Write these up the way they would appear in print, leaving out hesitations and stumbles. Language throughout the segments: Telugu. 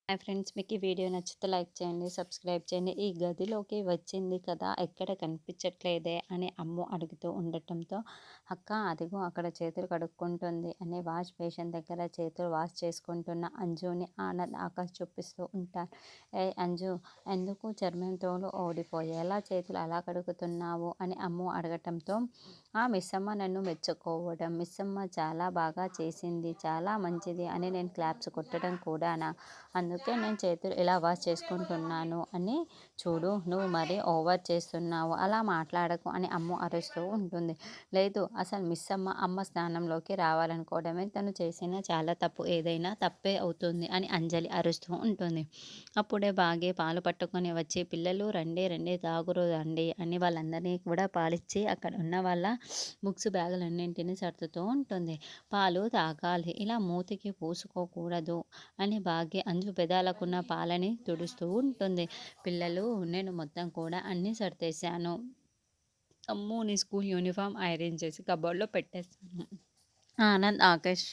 హాయ్ ఫ్రెండ్స్, మీకు ఈ వీడియో నచ్చితే లైక్ చేయండి, సబ్స్క్రైబ్ చేయండి. ఈ గదిలోకి వచ్చింది కదా, ఎక్కడ కనిపించట్లేదే అని అమ్ము అడుగుతూ ఉండటంతో, అక్క అదిగో అక్కడ చేతులు కడుక్కుంటుంది అని వాష్ బేసిన్ దగ్గర చేతులు వాష్ చేసుకుంటున్న అంజుని ఆనంద్ ఆకాష్ చూపిస్తూ ఉంటారు. ఏ అంజు, ఎందుకు చర్మం తోలు ఓడిపోయేలా చేతులు అలా కడుగుతున్నావు అని అమ్ము అడగటంతో, ఆ మిస్సమ్మ నన్ను మెచ్చుకోవడం, మిస్సమ్మ చాలా బాగా చేసింది, చాలా మంచిది అని నేను క్లాప్స్ కొట్టడం కూడానా, అందుకే నేను చేతులు ఇలా వాష్ చేసుకుంటున్నాను అని, చూడు నువ్వు మరీ ఓవర్ చేస్తున్నావు, అలా మాట్లాడకు అని అమ్మ అరుస్తూ ఉంటుంది. లేదు, అసలు మిస్ అమ్మ స్నానంలోకి రావాలనుకోవడమే తను చేసిన చాలా తప్పు, ఏదైనా తప్పే అవుతుంది అని అంజలి అరుస్తూ ఉంటుంది. అప్పుడే బాగే పాలు పట్టుకొని వచ్చి, పిల్లలు రండి రండి తాగురు రండి అని వాళ్ళందరినీ కూడా పాలిచ్చి అక్కడ ఉన్న వాళ్ళ బుక్స్ బ్యాగులన్నింటినీ సర్దుతూ ఉంటుంది. పాలు తాగాలి, ఇలా మూతికి పూసుకోకూడదు అని భాగ్య అంజు పెదాలకున్న పాలని తుడుస్తూ ఉంటుంది. పిల్లలు, నేను మొత్తం కూడా అన్నీ సర్దేశాను. అమ్మో, నీ స్కూల్ యూనిఫామ్ ఐరన్ చేసి కబోర్డ్లో పెట్టేస్తాను. ఆనంద్, ఆకాష్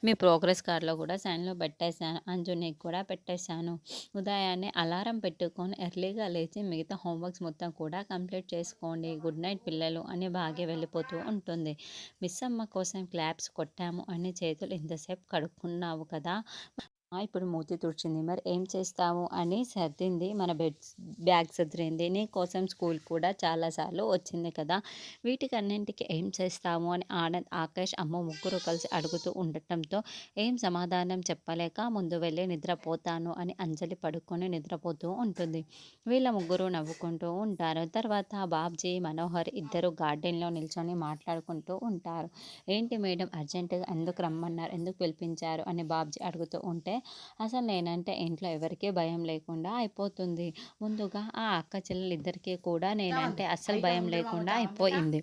మీ ప్రోగ్రెస్ కార్డ్లో కూడా సైన్లో పెట్టేశాను. అంజు నీకు కూడా పెట్టేశాను. ఉదయాన్నే అలారం పెట్టుకొని ఎర్లీగా లేచి మిగతా హోంవర్క్స్ మొత్తం కూడా కంప్లీట్ చేసుకోండి. గుడ్ నైట్ పిల్లలు అని భాగ్య వెళ్ళిపోతూ ఉంటుంది. మిస్ అమ్మ కోసం క్లాప్స్ కొట్టాము అని చేతులు ఇంతసేపు కడుక్కున్నావు కదా, ఇప్పుడు మూతి తుడిచింది, మరి ఏం చేస్తావు అని సర్దింది, మన బ్యాగ్ సర్దిరింది, నీ కోసం స్కూల్ కూడా చాలాసార్లు వచ్చింది కదా, వీటికన్నింటికి ఏం చేస్తాము అని ఆనంద్, ఆకాష్ అమ్మ ముగ్గురు కలిసి అడుగుతూ ఉండటంతో ఏం సమాధానం చెప్పలేక ముందు వెళ్ళి నిద్రపోతాను అని అంజలి పడుకొని నిద్రపోతూ ఉంటుంది. వీళ్ళ ముగ్గురు నవ్వుకుంటూ ఉంటారు. తర్వాత బాబ్జీ, మనోహర్ ఇద్దరు గార్డెన్లో నిల్చొని మాట్లాడుకుంటూ ఉంటారు. ఏంటి మేడం అర్జెంటుగా ఎందుకు రమ్మన్నారు, ఎందుకు పిలిపించారు అని బాబ్జీ అడుగుతూ ఉంటే, అసలు నేనంటే ఇంట్లో ఎవరికీ భయం లేకుండా అయిపోతుంది. ముందుగా ఆ అక్క చెల్లెలిద్దరికీ కూడా నేనంటే అస్సలు భయం లేకుండా అయిపోయింది.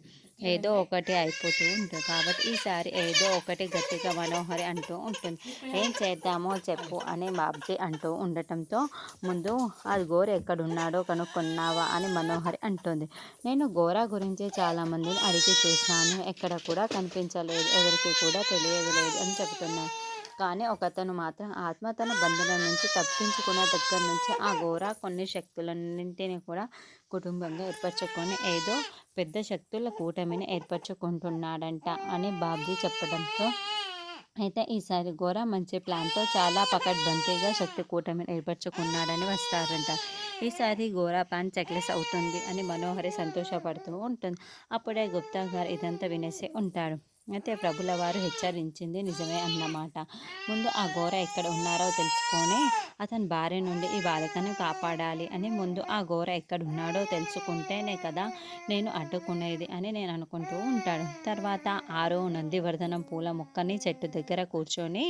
ఏదో ఒకటి అయిపోతూ ఉంటుంది. కాబట్టి ఈసారి ఏదో ఒకటి గట్టిగా మనోహరి అంటూ ఉంటుంది. ఏం చేద్దామో చెప్పు అని బాబ్జీ అంటూ ఉండటంతో, ముందు అది గోరు ఎక్కడున్నాడో కనుక్కున్నావా అని మనోహరి అంటుంది. నేను గోరా గురించి చాలామందిని అడిగి చూశాను, ఎక్కడ కూడా కనిపించలేదు, ఎవరికి కూడా తెలియదు లేదు అని చెబుతున్నాను. కానీ ఒకతను మాత్రం ఆత్మ తన బంధనం నుంచి తప్పించుకున్న దగ్గర నుంచి ఆ ఘోర కొన్ని శక్తులన్నింటినీ కూడా కుటుంబంగా ఏర్పరచుకొని ఏదో పెద్ద శక్తుల కూటమిని ఏర్పరచుకుంటున్నాడంట అని బాబ్జీ చెప్పడంతో, అయితే ఈసారి ఘోర మంచి ప్లాన్తో చాలా పకడ్బందీగా శక్తి కూటమిని ఏర్పరచుకున్నాడని వస్తారంట. ఈసారి ఘోర ప్లాన్ సక్సెస్ అవుతుంది అని మనోహరి సంతోషపడుతూ ఉంటుంది. అప్పుడే గుప్తా గారు ఇదంతా వినేసి ఉంటాడు. అయితే ప్రభుల వారు హెచ్చరించింది నిజమే అన్నమాట. ముందు ఆ ఘోర ఎక్కడ ఉన్నారో తెలుసుకొని అతని భార్య నుండి ఈ బాలికను కాపాడాలి అని, ముందు ఆ ఘోర ఎక్కడున్నాడో తెలుసుకుంటేనే కదా నేను అడ్డుకునేది అని నేను అనుకుంటూ ఉంటాడు. తర్వాత ఆరో నందివర్ధనం పూల మొక్కని చెట్టు దగ్గర కూర్చొని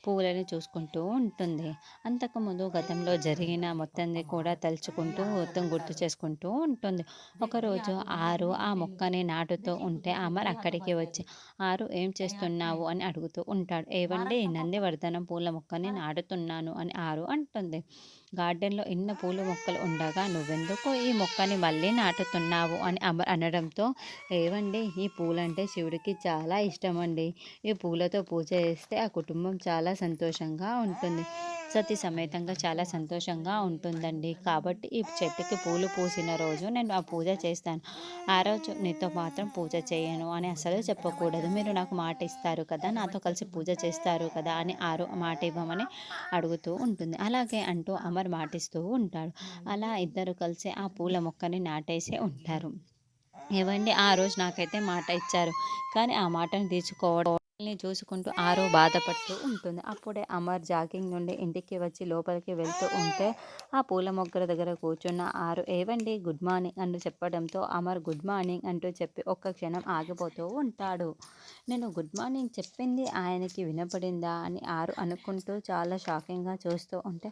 పువ్వులని చూసుకుంటూ ఉంటుంది. అంతకుముందు గతంలో జరిగిన మొత్తాన్ని కూడా తలుచుకుంటూ మొత్తం గుర్తు చేసుకుంటూ ఉంటుంది. ఒకరోజు ఆరు ఆ మొక్కని నాటుతూ ఉంటే అమర్ అక్కడికి వచ్చి, ఆరు ఏం చేస్తున్నావు అని అడుగుతూ ఉంటాడు. ఏవండి, నందివర్ధనం పూల మొక్కని నాటుతున్నాను అని ఆరు అంటుంది. గార్డెన్లో ఇన్ని పూల మొక్కలు ఉండగా నువ్వెందుకు ఈ మొక్కని మళ్ళీ నాటుతున్నావు అని అమర్ అనడంతో, ఏవండి, ఈ పూలంటే శివుడికి చాలా ఇష్టమండి, ఈ పూలతో పూజ చేస్తే ఆ కుటుంబం చాలా సంతోషంగా ఉంటుంది, సతీ సమేతంగా చాలా సంతోషంగా ఉంటుందండి, కాబట్టి ఈ చెట్టుకి పూలు పూసిన రోజు నేను ఆ పూజ చేస్తాను, ఆ రోజు నీతో మాత్రం పూజ చేయను అని అసలు చెప్పకూడదు, మీరు నాకు మాట ఇస్తారు కదా, నాతో కలిసి పూజ చేస్తారు కదా అని ఆరు మాట ఇవ్వమని అడుగుతూ ఉంటుంది. అలాగే అంటూ అమర్ మాటిస్తూ ఉంటాడు. అలా ఇద్దరు కలిసి ఆ పూల మొక్కని నాటేసి ఉంటారు. ఏవండి, ఆ రోజు నాకైతే మాట ఇచ్చారు, కానీ ఆ మాటను తీర్చుకోవడం చూసుకుంటూ ఆరో బాధపడుతూ ఉంటుంది. అప్పుడే అమర్ జాగింగ్ నుండి ఇంటికి వచ్చి లోపలికి వెళ్తూ ఉంటే ఆ పూల మొగ్గల దగ్గర కూర్చున్న ఆరు, ఏవండి గుడ్ మార్నింగ్ అంటూ చెప్పడంతో అమర్ గుడ్ మార్నింగ్ అంటూ చెప్పి ఒక్క క్షణం ఆగిపోతూ ఉంటాడు. నేను గుడ్ మార్నింగ్ చెప్పింది ఆయనకి వినపడిందా అని ఆరు అనుకుంటూ చాలా షాకింగ్గా చూస్తూ ఉంటే,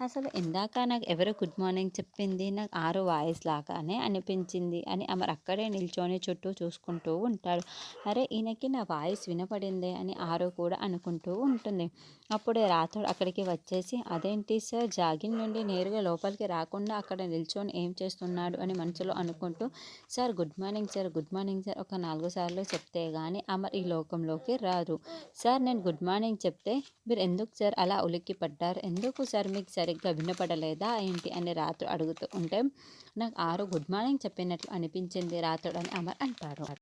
అసలు ఇందాక నాకు ఎవరు గుడ్ మార్నింగ్ చెప్పింది, నాకు ఆరు వాయిస్ లాగానే అనిపించింది అని అమర్ అక్కడే నిల్చొని చుట్టూ చూసుకుంటూ ఉంటాడు. అరే, ఈయనకి నా వాయిస్ వినపడింది ఉంది అని ఆరో కూడా అనుకుంటూ ఉంటుంది. అప్పుడే రాథోడ్ అక్కడికి వచ్చేసి, అదేంటి సార్ జాగింగ్ నుండి నేరుగా లోపలికి రాకుండా అక్కడ నిల్చొని ఏం చేస్తున్నాడు అని మనసులో అనుకుంటూ, sir good morning sir, good morning sir ఒక 4 సార్లు చెప్తే గానీ అమర్ ఈ లోకంలోకి రారు. సార్ నేను గుడ్ మార్నింగ్ చెప్తే మీరు ఎందుకు సార్ అలా ఉలిక్కి పడ్డారు? ఎందుకు సార్ మీకు సరిగ్గా వినపడలేదా ఏంటి? అని రాథోడ్ అడుగుతూ ఉంటే, నాకు ఆరో గుడ్ మార్నింగ్ చెప్పినట్లు అనిపించింది రాథోడ్ అని అమర్ అంటారు.